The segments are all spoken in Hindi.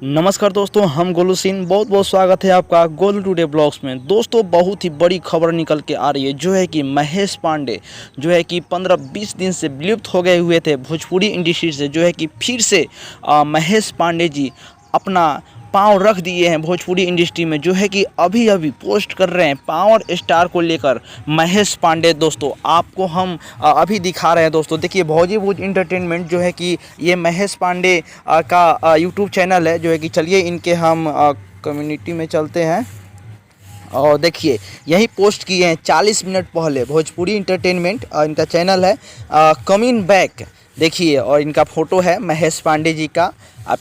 नमस्कार दोस्तों, हम गोलू सिंह बहुत बहुत स्वागत है आपका गोलू टुडे ब्लॉग्स में। दोस्तों, बहुत ही बड़ी खबर निकल के आ रही है जो है कि महेश पांडे जो है कि 15-20 दिन से विलुप्त हो गए हुए थे भोजपुरी इंडस्ट्री से, जो है कि फिर से महेश पांडे जी अपना पाँव रख दिए हैं भोजपुरी इंडस्ट्री में। जो है कि अभी अभी पोस्ट कर रहे हैं पावर स्टार को लेकर महेश पांडे। दोस्तों, आपको हम अभी दिखा रहे हैं। दोस्तों देखिए, भौजी भोज इंटरटेनमेंट जो है कि ये महेश पांडे का यूट्यूब चैनल है। जो है कि चलिए इनके हम कम्युनिटी में चलते हैं और देखिए यही पोस्ट किए हैं 40 मिनट पहले भोजपुरी इंटरटेनमेंट। इनका चैनल है कमिंग बैक। देखिए, और इनका फ़ोटो है महेश पांडे जी का,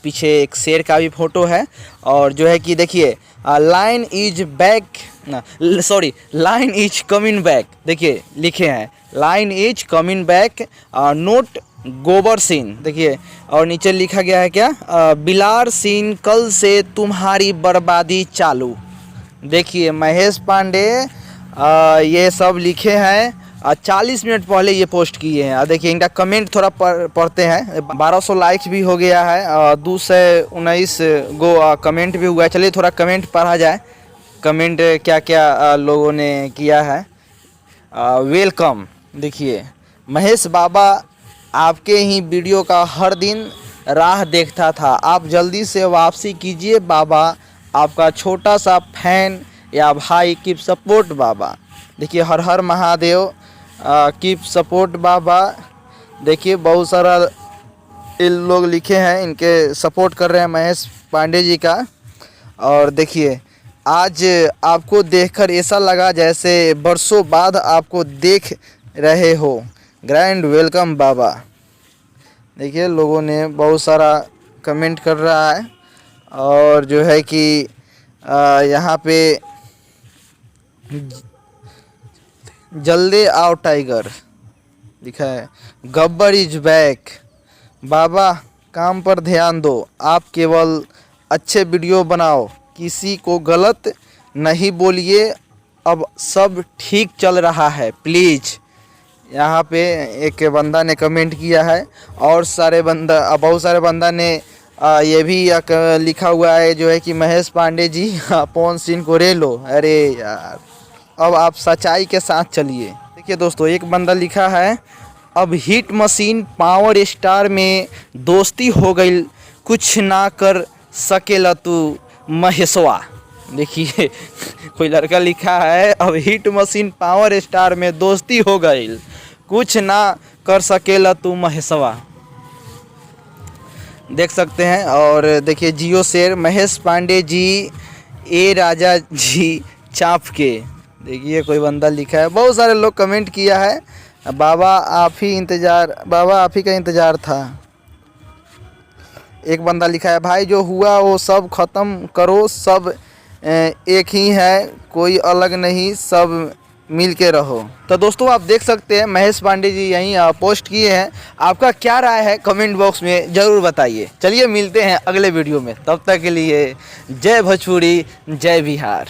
पीछे एक शेर का भी फ़ोटो है। और जो है कि देखिए line is back, sorry line is coming back. देखिए लिखे हैं line is coming back, note गोबर सीन। देखिए, और नीचे लिखा गया है क्या, बिलार सीन कल से तुम्हारी बर्बादी चालू। देखिए महेश पांडे ये सब लिखे हैं 40 मिनट पहले ये पोस्ट किए हैं। देखिए इनका कमेंट थोड़ा पढ़ते हैं। 1200 लाइक्स भी हो गया है, 219 गो कमेंट भी हुआ है। चलिए थोड़ा कमेंट पढ़ा जाए। कमेंट क्या क्या लोगों ने किया है। वेलकम। देखिए, महेश बाबा आपके ही वीडियो का हर दिन राह देखता था, आप जल्दी से वापसी कीजिए बाबा, आपका छोटा सा फैन या भाई, कीप सपोर्ट बाबा। देखिए हर हर महादेव, कीप सपोर्ट बाबा। देखिए बहुत सारा इन लोग लिखे हैं, इनके सपोर्ट कर रहे हैं महेश पांडे जी का। और देखिए आज आपको देखकर ऐसा लगा जैसे बरसों बाद आपको देख रहे हो, ग्रैंड वेलकम बाबा। देखिए लोगों ने बहुत सारा कमेंट कर रहा है। और जो है कि यहाँ पे जल्दी आओ टाइगर लिखा है, गब्बर इज बैक। बाबा काम पर ध्यान दो, आप केवल अच्छे वीडियो बनाओ, किसी को गलत नहीं बोलिए, अब सब ठीक चल रहा है प्लीज़। यहाँ पे एक बंदा ने कमेंट किया है और बहुत सारे बंदा ने ये भी लिखा हुआ है जो है कि महेश पांडे जी फोन सीन को रे लो। अरे यार, अब आप सच्चाई के साथ चलिए। देखिए दोस्तों, एक बंदा लिखा है, अब हिट मशीन पावर स्टार में दोस्ती हो गई, कुछ ना कर सकेला तू महेशवा। देखिए कोई लड़का लिखा है, अब हिट मशीन पावर स्टार में दोस्ती हो गई, कुछ ना कर सकेला तू महेशवा। देख सकते हैं। और देखिए जियो शेर, महेश पांडे जी ए राजा जी चाप के। देखिए कोई बंदा लिखा है, बहुत सारे लोग कमेंट किया है, बाबा आप ही का इंतज़ार था। एक बंदा लिखा है, भाई जो हुआ वो सब ख़त्म करो, सब एक ही है, कोई अलग नहीं, सब मिल के रहो। तो दोस्तों आप देख सकते हैं महेश पांडे जी यहीं पोस्ट किए हैं। आपका क्या राय है कमेंट बॉक्स में ज़रूर बताइए। चलिए मिलते हैं अगले वीडियो में, तब तक के लिए जय भोजपुरी, जय बिहार।